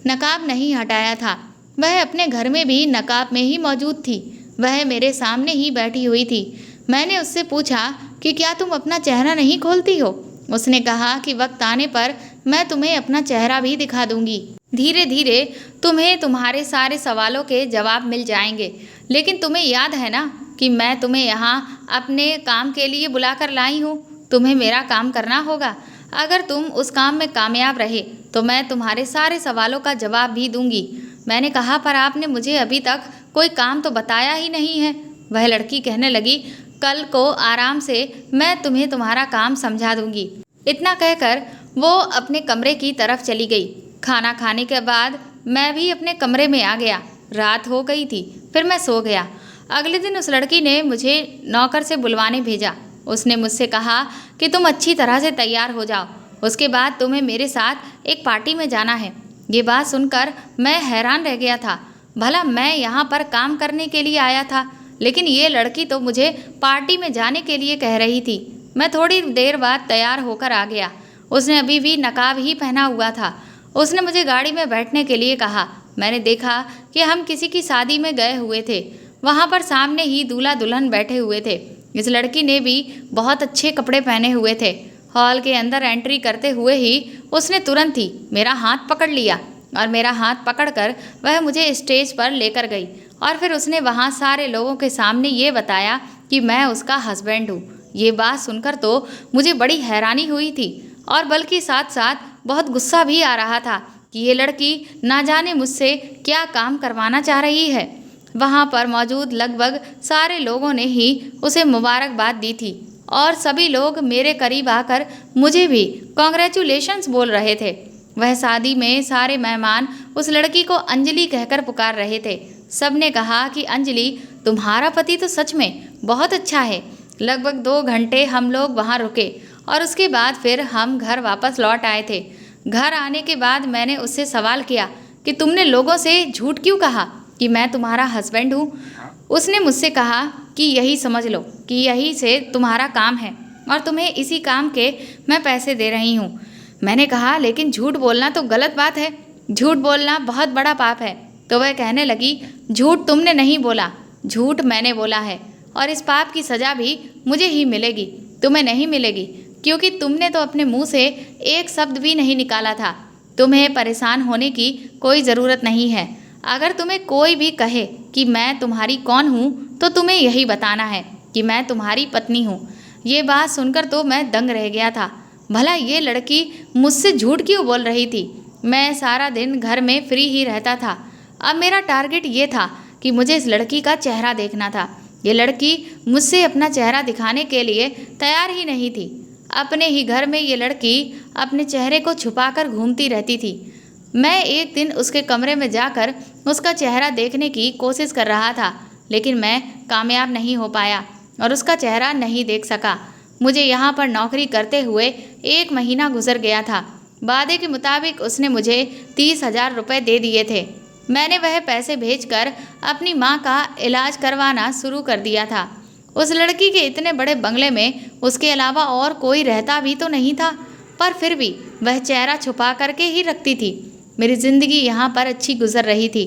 नकाब नहीं हटाया था। वह अपने घर में भी नकाब में ही मौजूद थी। वह मेरे सामने ही बैठी हुई थी। मैंने उससे पूछा कि क्या तुम अपना चेहरा नहीं खोलती हो? उसने कहा कि वक्त आने पर मैं तुम्हें अपना चेहरा भी दिखा दूंगी। धीरे धीरे तुम्हें तुम्हारे सारे सवालों के जवाब मिल जाएंगे। लेकिन तुम्हें याद है ना कि मैं तुम्हें यहाँ अपने काम के लिए बुलाकर लाई हूँ। तुम्हें मेरा काम करना होगा। अगर तुम उस काम में कामयाब रहे तो मैं तुम्हारे सारे सवालों का जवाब भी दूंगी। मैंने कहा, पर आपने मुझे अभी तक कोई काम तो बताया ही नहीं है। वह लड़की कहने लगी, कल को आराम से मैं तुम्हें तुम्हारा काम समझा दूंगी। इतना कहकर वो अपने कमरे की तरफ चली गई। खाना खाने के बाद मैं भी अपने कमरे में आ गया। रात हो गई थी, फिर मैं सो गया। अगले दिन उस लड़की ने मुझे नौकर से बुलवाने भेजा। उसने मुझसे कहा कि तुम अच्छी तरह से तैयार हो जाओ, उसके बाद तुम्हें मेरे साथ एक पार्टी में जाना है। ये बात सुनकर मैं हैरान रह गया था। भला मैं यहाँ पर काम करने के लिए आया था, लेकिन ये लड़की तो मुझे पार्टी में जाने के लिए कह रही थी। मैं थोड़ी देर बाद तैयार होकर आ गया। उसने अभी भी नकाब ही पहना हुआ था। उसने मुझे गाड़ी में बैठने के लिए कहा। मैंने देखा कि हम किसी की शादी में गए हुए थे। वहाँ पर सामने ही दूल्हा दुल्हन बैठे हुए थे। इस लड़की ने भी बहुत अच्छे कपड़े पहने हुए थे। हॉल के अंदर एंट्री करते हुए ही उसने तुरंत ही मेरा हाथ पकड़ लिया और मेरा हाथ पकड़कर वह मुझे स्टेज पर लेकर गई और फिर उसने वहाँ सारे लोगों के सामने ये बताया कि मैं उसका हस्बैंड हूँ। ये बात सुनकर तो मुझे बड़ी हैरानी हुई थी और बल्कि साथ साथ बहुत गुस्सा भी आ रहा था कि ये लड़की ना जाने मुझसे क्या काम करवाना चाह रही है। वहाँ पर मौजूद लगभग सारे लोगों ने ही उसे मुबारकबाद दी थी और सभी लोग मेरे करीब आकर मुझे भी कॉन्ग्रेचुलेशंस बोल रहे थे। वह शादी में सारे मेहमान उस लड़की को अंजलि कहकर पुकार रहे थे। सबने कहा कि अंजलि, तुम्हारा पति तो सच में बहुत अच्छा है। लगभग 2 घंटे हम लोग वहाँ रुके और उसके बाद फिर हम घर वापस लौट आए थे। घर आने के बाद मैंने उससे सवाल किया कि तुमने लोगों से झूठ क्यों कहा कि मैं तुम्हारा हस्बैंड हूँ? उसने मुझसे कहा कि यही समझ लो कि यही से तुम्हारा काम है और तुम्हें इसी काम के मैं पैसे दे रही हूँ। मैंने कहा, लेकिन झूठ बोलना तो गलत बात है, झूठ बोलना बहुत बड़ा पाप है। तो वह कहने लगी, झूठ तुमने नहीं बोला, झूठ मैंने बोला है और इस पाप की सज़ा भी मुझे ही मिलेगी, तुम्हें नहीं मिलेगी, क्योंकि तुमने तो अपने मुंह से एक शब्द भी नहीं निकाला था। तुम्हें परेशान होने की कोई ज़रूरत नहीं है। अगर तुम्हें कोई भी कहे कि मैं तुम्हारी कौन हूँ तो तुम्हें यही बताना है कि मैं तुम्हारी पत्नी हूँ। ये बात सुनकर तो मैं दंग रह गया था। भला ये लड़की मुझसे झूठ क्यों बोल रही थी? मैं सारा दिन घर में फ्री ही रहता था। अब मेरा टारगेट ये था कि मुझे इस लड़की का चेहरा देखना था। ये लड़की मुझसे अपना चेहरा दिखाने के लिए तैयार ही नहीं थी। अपने ही घर में ये लड़की अपने चेहरे को छुपाकर घूमती रहती थी। मैं एक दिन उसके कमरे में जाकर उसका चेहरा देखने की कोशिश कर रहा था, लेकिन मैं कामयाब नहीं हो पाया और उसका चेहरा नहीं देख सका। मुझे यहाँ पर नौकरी करते हुए 1 महीना गुजर गया था। वादे के मुताबिक उसने मुझे 30,000 रुपये दे दिए थे। मैंने वह पैसे भेजकर अपनी माँ का इलाज करवाना शुरू कर दिया था। उस लड़की के इतने बड़े बंगले में उसके अलावा और कोई रहता भी तो नहीं था, पर फिर भी वह चेहरा छुपा करके ही रखती थी। मेरी ज़िंदगी यहाँ पर अच्छी गुजर रही थी।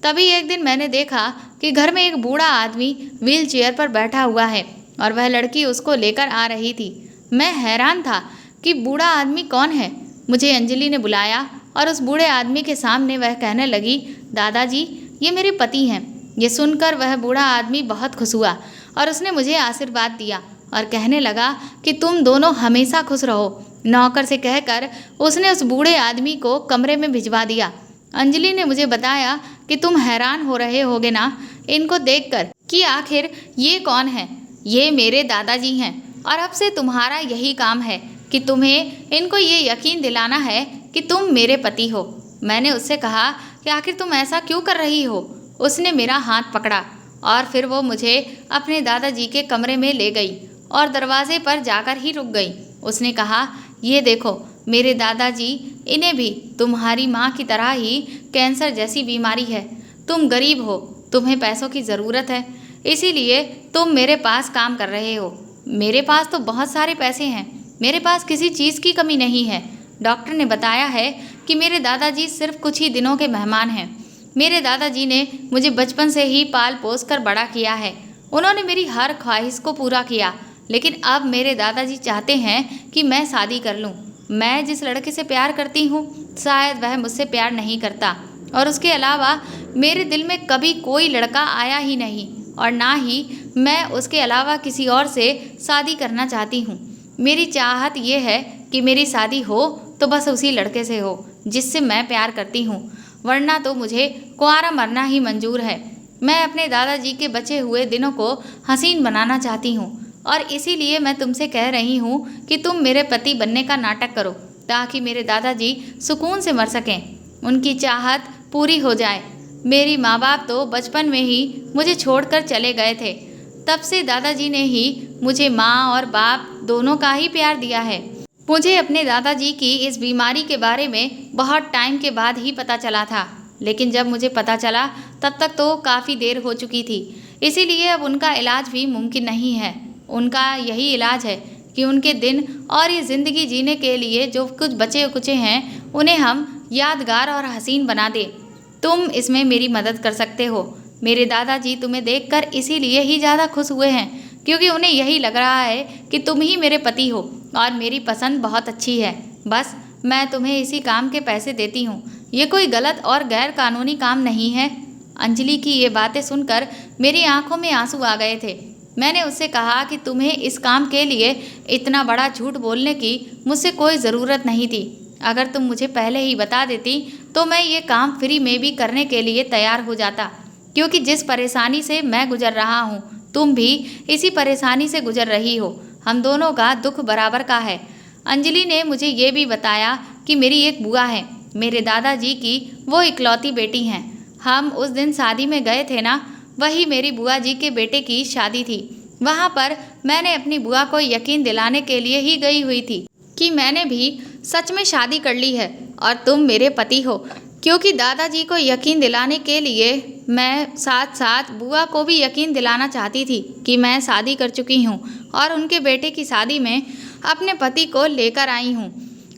तभी एक दिन मैंने देखा कि घर में एक बूढ़ा आदमी व्हील चेयर पर बैठा हुआ है और वह लड़की उसको लेकर आ रही थी। मैं हैरान था कि बूढ़ा आदमी कौन है। मुझे अंजलि ने बुलाया और उस बूढ़े आदमी के सामने वह कहने लगी, दादाजी ये मेरे पति हैं। ये सुनकर वह बूढ़ा आदमी बहुत खुश हुआ और उसने मुझे आशीर्वाद दिया और कहने लगा कि तुम दोनों हमेशा खुश रहो। नौकर से कहकर उसने उस बूढ़े आदमी को कमरे में भिजवा दिया। अंजलि ने मुझे बताया कि तुम हैरान हो रहे होगे ना इनको देखकर कि आखिर ये कौन है। ये मेरे दादाजी हैं और अब से तुम्हारा यही काम है कि तुम्हें इनको ये यकीन दिलाना है कि तुम मेरे पति हो। मैंने उससे कहा कि आखिर तुम ऐसा क्यों कर रही हो। उसने मेरा हाथ पकड़ा और फिर वो मुझे अपने दादाजी के कमरे में ले गई और दरवाजे पर जाकर ही रुक गई। उसने कहा, ये देखो मेरे दादाजी, इन्हें भी तुम्हारी माँ की तरह ही कैंसर जैसी बीमारी है। तुम गरीब हो, तुम्हें पैसों की ज़रूरत है, इसीलिए तुम मेरे पास काम कर रहे हो। मेरे पास तो बहुत सारे पैसे हैं, मेरे पास किसी चीज़ की कमी नहीं है। डॉक्टर ने बताया है कि मेरे दादाजी सिर्फ कुछ ही दिनों के मेहमान हैं। मेरे दादाजी ने मुझे बचपन से ही पाल पोस कर बड़ा किया है। उन्होंने मेरी हर ख्वाहिश को पूरा किया, लेकिन अब मेरे दादाजी चाहते हैं कि मैं शादी कर लूं। मैं जिस लड़के से प्यार करती हूं, शायद वह मुझसे प्यार नहीं करता और उसके अलावा मेरे दिल में कभी कोई लड़का आया ही नहीं और ना ही मैं उसके अलावा किसी और से शादी करना चाहती हूँ। मेरी चाहत ये है कि मेरी शादी हो तो बस उसी लड़के से हो जिससे मैं प्यार करती हूँ, वरना तो मुझे कुंवारा मरना ही मंजूर है। मैं अपने दादाजी के बचे हुए दिनों को हसीन बनाना चाहती हूँ और इसीलिए मैं तुमसे कह रही हूँ कि तुम मेरे पति बनने का नाटक करो ताकि मेरे दादाजी सुकून से मर सकें, उनकी चाहत पूरी हो जाए। मेरी माँ बाप तो बचपन में ही मुझे छोड़कर चले गए थे, तब से दादाजी ने ही मुझे माँ और बाप दोनों का ही प्यार दिया है। मुझे अपने दादाजी की इस बीमारी के बारे में बहुत टाइम के बाद ही पता चला था, लेकिन जब मुझे पता चला तब तक तो काफ़ी देर हो चुकी थी। इसीलिए अब उनका इलाज भी मुमकिन नहीं है। उनका यही इलाज है कि उनके दिन और ये ज़िंदगी जीने के लिए जो कुछ बचे कुचे हैं उन्हें हम यादगार और हसीन बना दें। तुम इसमें मेरी मदद कर सकते हो। मेरे दादाजी तुम्हें देखकर इसीलिए ही ज़्यादा खुश हुए हैं क्योंकि उन्हें यही लग रहा है कि तुम ही मेरे पति हो और मेरी पसंद बहुत अच्छी है। बस मैं तुम्हें इसी काम के पैसे देती हूँ। ये कोई गलत और गैर कानूनी काम नहीं है। अंजलि की ये बातें सुनकर मेरी आंखों में आंसू आ गए थे। मैंने उससे कहा कि तुम्हें इस काम के लिए इतना बड़ा झूठ बोलने की मुझसे कोई ज़रूरत नहीं थी। अगर तुम मुझे पहले ही बता देती तो मैं ये काम फ्री में भी करने के लिए तैयार हो जाता, क्योंकि जिस परेशानी से मैं गुजर रहा हूँ तुम भी इसी परेशानी से गुजर रही हो। हम दोनों का दुख बराबर का है। अंजलि ने मुझे ये भी बताया कि मेरी एक बुआ है, मेरे दादाजी की वो इकलौती बेटी हैं। हम उस दिन शादी में गए थे ना, वही मेरी बुआ जी के बेटे की शादी थी। वहाँ पर मैंने अपनी बुआ को यकीन दिलाने के लिए ही गई हुई थी कि मैंने भी सच में शादी कर ली है और तुम मेरे पति हो, क्योंकि दादाजी को यकीन दिलाने के लिए मैं साथ साथ बुआ को भी यकीन दिलाना चाहती थी कि मैं शादी कर चुकी हूँ और उनके बेटे की शादी में अपने पति को लेकर आई हूँ।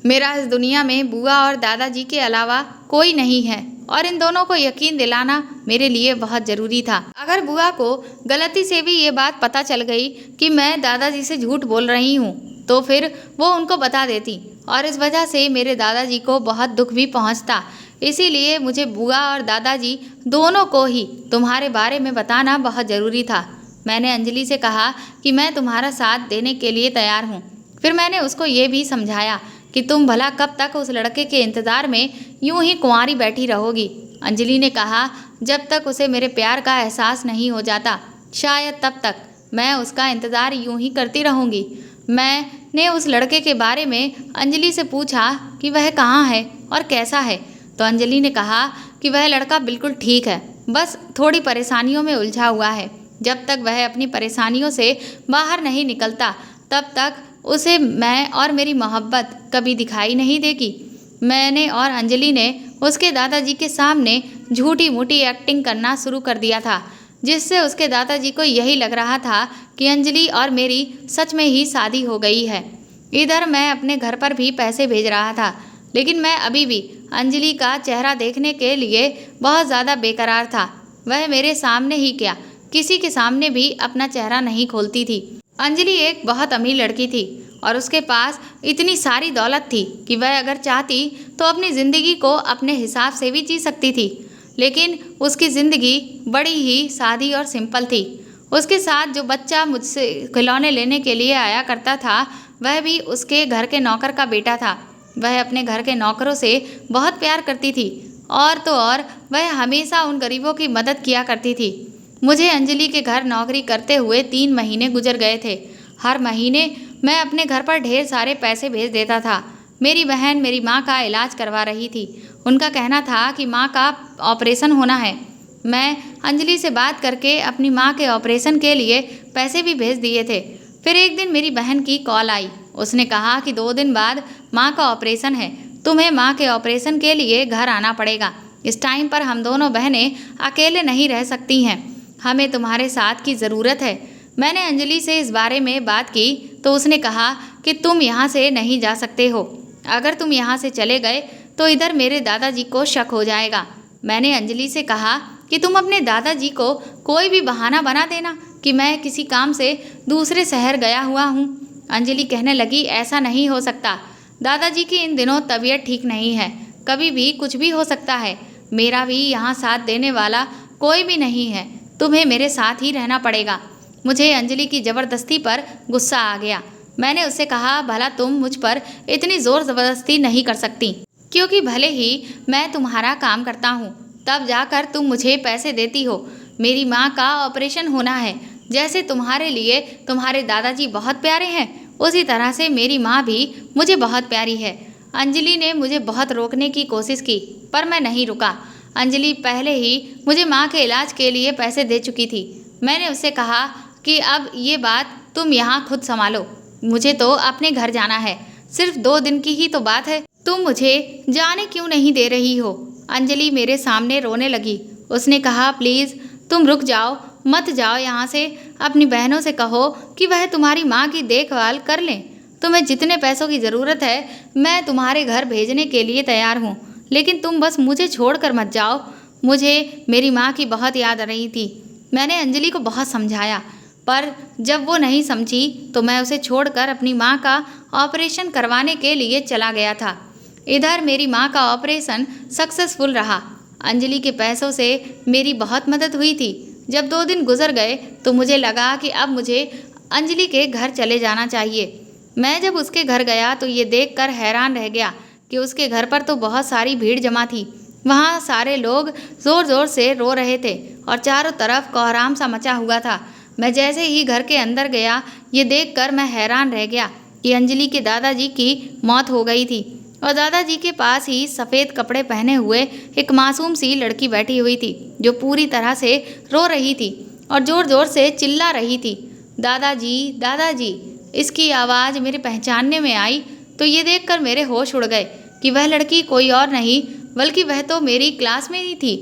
मेरा इस दुनिया में बुआ और दादाजी के अलावा कोई नहीं है और इन दोनों को यकीन दिलाना मेरे लिए बहुत ज़रूरी था। अगर बुआ को गलती से भी ये बात पता चल गई कि मैं दादाजी से झूठ बोल रही हूँ तो फिर वो उनको बता देती और इस वजह से मेरे दादाजी को बहुत दुख भी पहुँचता। इसीलिए मुझे बुआ और दादाजी दोनों को ही तुम्हारे बारे में बताना बहुत ज़रूरी था। मैंने अंजलि से कहा कि मैं तुम्हारा साथ देने के लिए तैयार हूँ। फिर मैंने उसको ये भी समझाया कि तुम भला कब तक उस लड़के के इंतज़ार में यूं ही कुंवारी बैठी रहोगी। अंजलि ने कहा, जब तक उसे मेरे प्यार का एहसास नहीं हो जाता शायद तब तक मैं उसका इंतज़ार यूं ही करती रहूँगी। मैंने उस लड़के के बारे में अंजलि से पूछा कि वह कहाँ है और कैसा है, तो अंजलि ने कहा कि वह लड़का बिल्कुल ठीक है, बस थोड़ी परेशानियों में उलझा हुआ है। जब तक वह अपनी परेशानियों से बाहर नहीं निकलता तब तक उसे मैं और मेरी मोहब्बत कभी दिखाई नहीं देगी। मैंने और अंजलि ने उसके दादाजी के सामने झूठी मूठी एक्टिंग करना शुरू कर दिया था, जिससे उसके दादाजी को यही लग रहा था कि अंजलि और मेरी सच में ही शादी हो गई है। इधर मैं अपने घर पर भी पैसे भेज रहा था, लेकिन मैं अभी भी अंजलि का चेहरा देखने के लिए बहुत ज़्यादा बेकरार था। वह मेरे सामने ही क्या, किसी के सामने भी अपना चेहरा नहीं खोलती थी। अंजलि एक बहुत अमीर लड़की थी। और उसके पास इतनी सारी दौलत थी कि वह अगर चाहती तो अपनी ज़िंदगी को अपने हिसाब से भी जी सकती थी। लेकिन उसकी ज़िंदगी बड़ी ही सादी और सिंपल थी। उसके साथ जो बच्चा मुझसे खिलौने लेने के लिए आया करता था, वह भी उसके घर के नौकर का बेटा था। वह अपने घर के नौकरों से बहुत प्यार करती थी और तो और वह हमेशा उन गरीबों की मदद किया करती थी। मुझे अंजलि के घर नौकरी करते हुए 3 महीने गुजर गए थे। हर महीने मैं अपने घर पर ढेर सारे पैसे भेज देता था। मेरी बहन मेरी माँ का इलाज करवा रही थी। उनका कहना था कि माँ का ऑपरेशन होना है। मैं अंजलि से बात करके अपनी माँ के ऑपरेशन के लिए पैसे भी भेज दिए थे। फिर एक दिन मेरी बहन की कॉल आई। उसने कहा कि 2 दिन बाद माँ का ऑपरेशन है, तुम्हें माँ के ऑपरेशन के लिए घर आना पड़ेगा। इस टाइम पर हम दोनों बहनें अकेले नहीं रह सकती हैं, हमें तुम्हारे साथ की ज़रूरत है। मैंने अंजलि से इस बारे में बात की तो उसने कहा कि तुम यहाँ से नहीं जा सकते हो। अगर तुम यहाँ से चले गए तो इधर मेरे दादाजी को शक हो जाएगा। मैंने अंजलि से कहा कि तुम अपने दादाजी को कोई भी बहाना बना देना कि मैं किसी काम से दूसरे शहर गया हुआ हूँ। अंजलि कहने लगी, ऐसा नहीं हो सकता। दादाजी की इन दिनों तबीयत ठीक नहीं है, कभी भी कुछ भी हो सकता है। मेरा भी यहाँ साथ देने वाला कोई भी नहीं है, तुम्हें मेरे साथ ही रहना पड़ेगा। मुझे अंजलि की ज़बरदस्ती पर गुस्सा आ गया। मैंने उससे कहा, भला तुम मुझ पर इतनी ज़ोर ज़बरदस्ती नहीं कर सकती, क्योंकि भले ही मैं तुम्हारा काम करता हूँ तब जाकर तुम मुझे पैसे देती हो। मेरी माँ का ऑपरेशन होना है। जैसे तुम्हारे लिए तुम्हारे दादाजी बहुत प्यारे हैं, उसी तरह से मेरी माँ भी मुझे बहुत प्यारी है। अंजलि ने मुझे बहुत रोकने की कोशिश की पर मैं नहीं रुका। अंजलि पहले ही मुझे माँ के इलाज के लिए पैसे दे चुकी थी। मैंने उससे कहा कि अब ये बात तुम यहाँ खुद संभालो, मुझे तो अपने घर जाना है। सिर्फ 2 दिन की ही तो बात है, तुम मुझे जाने क्यों नहीं दे रही हो। अंजलि मेरे सामने रोने लगी। उसने कहा, प्लीज़ तुम रुक जाओ, मत जाओ यहाँ से। अपनी बहनों से कहो कि वह तुम्हारी माँ की देखभाल कर लें। तुम्हें जितने पैसों की ज़रूरत है मैं तुम्हारे घर भेजने के लिए तैयार हूँ, लेकिन तुम बस मुझे छोड़कर मत जाओ। मुझे मेरी माँ की बहुत याद आ रही थी। मैंने अंजलि को बहुत समझाया, पर जब वो नहीं समझी तो मैं उसे छोड़कर अपनी माँ का ऑपरेशन करवाने के लिए चला गया था। इधर मेरी माँ का ऑपरेशन सक्सेसफुल रहा। अंजलि के पैसों से मेरी बहुत मदद हुई थी। जब 2 दिन गुजर गए तो मुझे लगा कि अब मुझे अंजलि के घर चले जाना चाहिए। मैं जब उसके घर गया तो ये देखकर हैरान रह गया कि उसके घर पर तो बहुत सारी भीड़ जमा थी। वहाँ सारे लोग ज़ोर ज़ोर से रो रहे थे और चारों तरफ कोहराम सा मचा हुआ था। मैं जैसे ही घर के अंदर गया, ये देखकर मैं हैरान रह गया कि अंजलि के दादाजी की मौत हो गई थी और दादाजी के पास ही सफ़ेद कपड़े पहने हुए एक मासूम सी लड़की बैठी हुई थी, जो पूरी तरह से रो रही थी और ज़ोर ज़ोर से चिल्ला रही थी, दादाजी दादाजी। इसकी आवाज़ मेरे पहचानने में आई तो ये देखकर मेरे होश उड़ गए कि वह लड़की कोई और नहीं बल्कि वह तो मेरी क्लास में ही थी।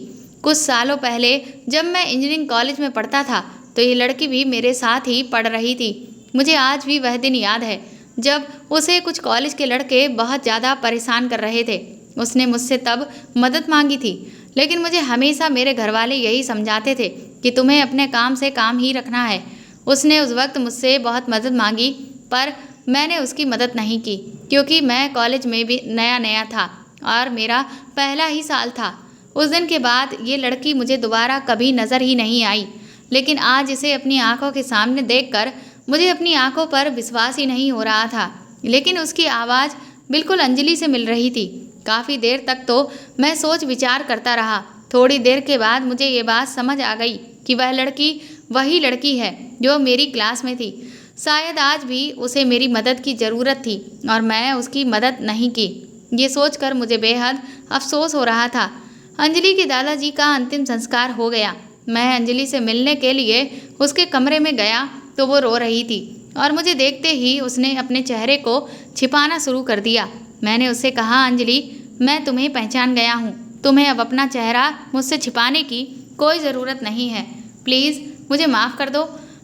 कुछ सालों पहले जब मैं इंजीनियरिंग कॉलेज में पढ़ता था तो ये लड़की भी मेरे साथ ही पढ़ रही थी। मुझे आज भी वह दिन याद है जब उसे कुछ कॉलेज के लड़के बहुत ज़्यादा परेशान कर रहे थे। उसने मुझसे तब मदद मांगी थी, लेकिन मुझे हमेशा मेरे घर वाले यही समझाते थे कि तुम्हें अपने काम से काम ही रखना है। उसने उस वक्त मुझसे बहुत मदद मांगी पर मैंने उसकी मदद नहीं की, क्योंकि मैं कॉलेज में भी नया नया था और मेरा पहला ही साल था। उस दिन के बाद ये लड़की मुझे दोबारा कभी नज़र ही नहीं आई, लेकिन आज इसे अपनी आंखों के सामने देखकर मुझे अपनी आंखों पर विश्वास ही नहीं हो रहा था। लेकिन उसकी आवाज़ बिल्कुल अंजलि से मिल रही थी। काफ़ी देर तक तो मैं सोच विचार करता रहा। थोड़ी देर के बाद मुझे ये बात समझ आ गई कि वह लड़की वही लड़की है जो मेरी क्लास में थी। शायद आज भी उसे मेरी मदद की ज़रूरत थी और मैं उसकी मदद नहीं की। ये सोचकर मुझे बेहद अफसोस हो रहा था। अंजलि के दादाजी का अंतिम संस्कार हो गया। मैं अंजलि से मिलने के लिए उसके कमरे में गया तो वो रो रही थी और मुझे देखते ही उसने अपने चेहरे को छिपाना शुरू कर दिया। मैंने उससे कहा, अंजलि मैं तुम्हें पहचान गया हूँ, तुम्हें अब अपना चेहरा मुझसे छिपाने की कोई ज़रूरत नहीं है। प्लीज़ मुझे माफ़ कर दो,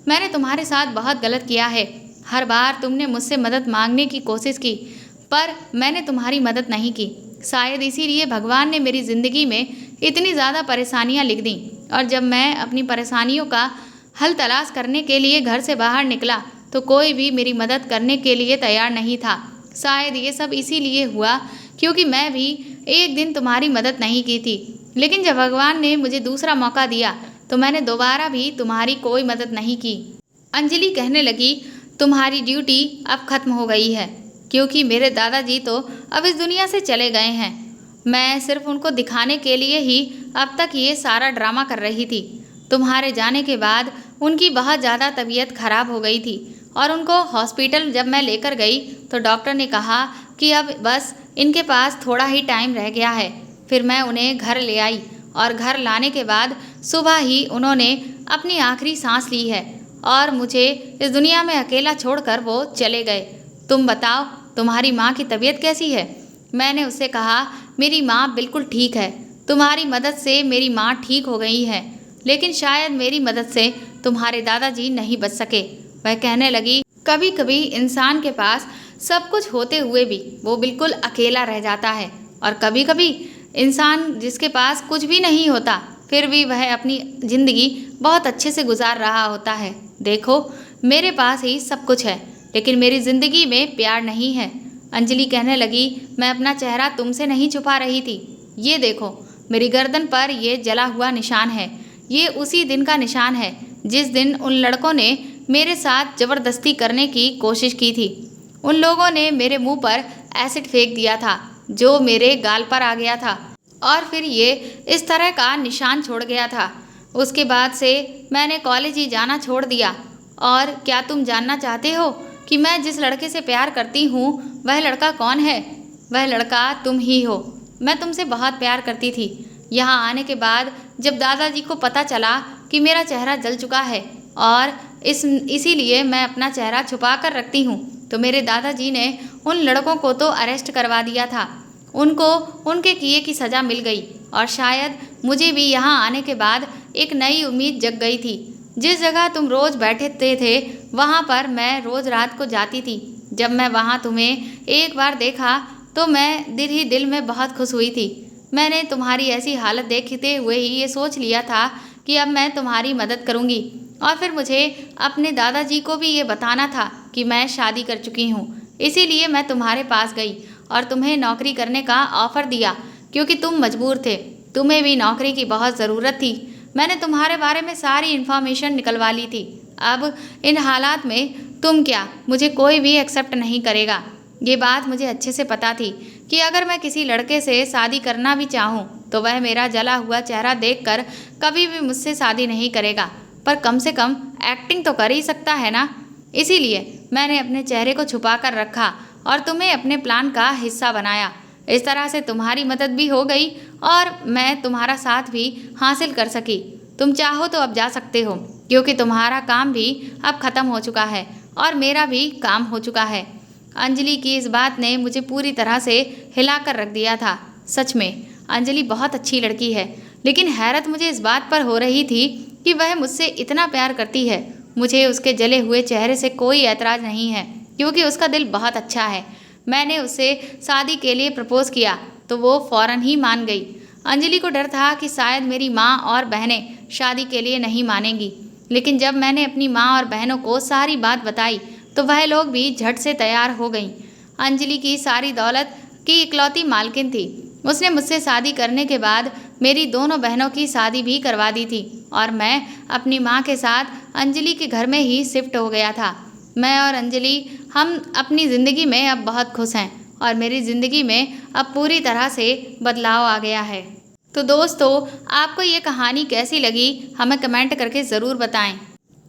मैंने तुम्हारे साथ बहुत गलत किया है। हर बार तुमने मुझसे मदद मांगने की कोशिश की पर मैंने तुम्हारी मदद नहीं की। शायद इसीलिए भगवान ने मेरी ज़िंदगी में इतनी ज़्यादा परेशानियाँ लिख दी और जब मैं अपनी परेशानियों का हल तलाश करने के लिए घर से बाहर निकला तो कोई भी मेरी मदद करने के लिए तैयार नहीं था। शायद ये सब इसीलिए हुआ क्योंकि मैं भी एक दिन तुम्हारी मदद नहीं की थी, लेकिन जब भगवान ने मुझे दूसरा मौका दिया तो मैंने दोबारा भी तुम्हारी कोई मदद नहीं की। अंजलि कहने लगी, तुम्हारी ड्यूटी अब खत्म हो गई है क्योंकि मेरे दादाजी तो अब इस दुनिया से चले गए हैं। मैं सिर्फ उनको दिखाने के लिए ही अब तक ये सारा ड्रामा कर रही थी। तुम्हारे जाने के बाद उनकी बहुत ज़्यादा तबीयत खराब हो गई थी और उनको हॉस्पिटल जब मैं लेकर गई तो डॉक्टर ने कहा कि अब बस इनके पास थोड़ा ही टाइम रह गया है। फिर मैं उन्हें घर ले आई और घर लाने के बाद सुबह ही उन्होंने अपनी आखिरी सांस ली है और मुझे इस दुनिया में अकेला छोड़कर वो चले गए। तुम बताओ, तुम्हारी माँ की तबीयत कैसी है? मैंने उससे कहा, मेरी माँ बिल्कुल ठीक है। तुम्हारी मदद से मेरी माँ ठीक हो गई है, लेकिन शायद मेरी मदद से तुम्हारे दादाजी नहीं बच सके। वह कहने लगी, कभी कभी इंसान के पास सब कुछ होते हुए भी वो बिल्कुल अकेला रह जाता है, और कभी कभी इंसान जिसके पास कुछ भी नहीं होता फिर भी वह अपनी ज़िंदगी बहुत अच्छे से गुजार रहा होता है। देखो, मेरे पास ही सब कुछ है, लेकिन मेरी ज़िंदगी में प्यार नहीं है। अंजलि कहने लगी, मैं अपना चेहरा तुमसे नहीं छुपा रही थी। ये देखो, मेरी गर्दन पर ये जला हुआ निशान है। ये उसी दिन का निशान है जिस दिन उन लड़कों ने मेरे साथ ज़बरदस्ती करने की कोशिश की थी। उन लोगों ने मेरे मुंह पर एसिड फेंक दिया था जो मेरे गाल पर आ गया था और फिर ये इस तरह का निशान छोड़ गया था। उसके बाद से मैंने कॉलेज ही जाना छोड़ दिया। और क्या तुम जानना चाहते हो कि मैं जिस लड़के से प्यार करती हूँ वह लड़का कौन है? वह लड़का तुम ही हो। मैं तुमसे बहुत प्यार करती थी। यहाँ आने के बाद जब दादाजी को पता चला कि मेरा चेहरा जल चुका है और इसीलिए मैं अपना चेहरा छुपा कर रखती हूँ, तो मेरे दादाजी ने उन लड़कों को तो अरेस्ट करवा दिया था। उनको उनके किए की सज़ा मिल गई और शायद मुझे भी यहाँ आने के बाद एक नई उम्मीद जग गई थी। जिस जगह तुम रोज़ बैठते थे वहाँ पर मैं रोज़ रात को जाती थी। जब मैं वहाँ तुम्हें एक बार देखा तो मैं दिल ही दिल में बहुत खुश हुई थी। मैंने तुम्हारी ऐसी हालत देखते हुए ही ये सोच लिया था कि अब मैं तुम्हारी मदद करूँगी, और फिर मुझे अपने दादाजी को भी ये बताना था कि मैं शादी कर चुकी हूँ। इसीलिए मैं तुम्हारे पास गई और तुम्हें नौकरी करने का ऑफ़र दिया क्योंकि तुम मजबूर थे। तुम्हें भी नौकरी की बहुत ज़रूरत थी। मैंने तुम्हारे बारे में सारी इन्फॉर्मेशन निकलवा ली थी। अब इन हालात में तुम क्या, मुझे कोई भी एक्सेप्ट नहीं करेगा। ये बात मुझे अच्छे से पता थी कि अगर मैं किसी लड़के से शादी करना भी चाहूँ तो वह मेरा जला हुआ चेहरा देखकर कभी भी मुझसे शादी नहीं करेगा, पर कम से कम एक्टिंग तो कर ही सकता है ना। इसीलिए मैंने अपने चेहरे को छुपा कर रखा और तुम्हें अपने प्लान का हिस्सा बनाया। इस तरह से तुम्हारी मदद भी हो गई और मैं तुम्हारा साथ भी हासिल कर सकी। तुम चाहो तो अब जा सकते हो क्योंकि तुम्हारा काम भी अब ख़त्म हो चुका है और मेरा भी काम हो चुका है। अंजलि की इस बात ने मुझे पूरी तरह से हिला कर रख दिया था। सच में अंजलि बहुत अच्छी लड़की है, लेकिन हैरत मुझे इस बात पर हो रही थी कि वह मुझसे इतना प्यार करती है। मुझे उसके जले हुए चेहरे से कोई ऐतराज़ नहीं है क्योंकि उसका दिल बहुत अच्छा है। मैंने उससे शादी के लिए प्रपोज़ किया तो वो फ़ौरन ही मान गई। अंजलि को डर था कि शायद मेरी माँ और बहनें शादी के लिए नहीं मानेंगी, लेकिन जब मैंने अपनी माँ और बहनों को सारी बात बताई तो वह लोग भी झट से तैयार हो गईं। अंजलि की सारी दौलत की इकलौती मालकिन थी। उसने मुझसे शादी करने के बाद मेरी दोनों बहनों की शादी भी करवा दी थी और मैं अपनी माँ के साथ अंजलि के घर में ही शिफ्ट हो गया था। मैं और अंजलि हम अपनी ज़िंदगी में अब बहुत खुश हैं और मेरी ज़िंदगी में अब पूरी तरह से बदलाव आ गया है। तो दोस्तों, आपको ये कहानी कैसी लगी हमें कमेंट करके ज़रूर बताएं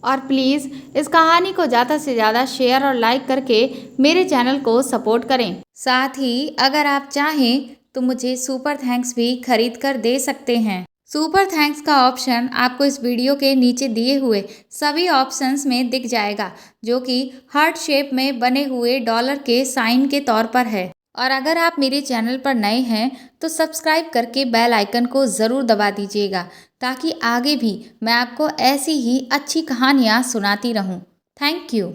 और प्लीज़ इस कहानी को ज़्यादा से ज़्यादा शेयर और लाइक करके मेरे चैनल को सपोर्ट करें। साथ ही अगर आप चाहें तो मुझे सुपर थैंक्स भी खरीद कर दे सकते हैं। सुपर थैंक्स का ऑप्शन आपको इस वीडियो के नीचे दिए हुए सभी ऑप्शंस में दिख जाएगा, जो कि हार्ट शेप में बने हुए डॉलर के साइन के तौर पर है। और अगर आप मेरे चैनल पर नए हैं तो सब्सक्राइब करके बेल आइकन को ज़रूर दबा दीजिएगा ताकि आगे भी मैं आपको ऐसी ही अच्छी कहानियाँ सुनाती रहूँ। Thank you.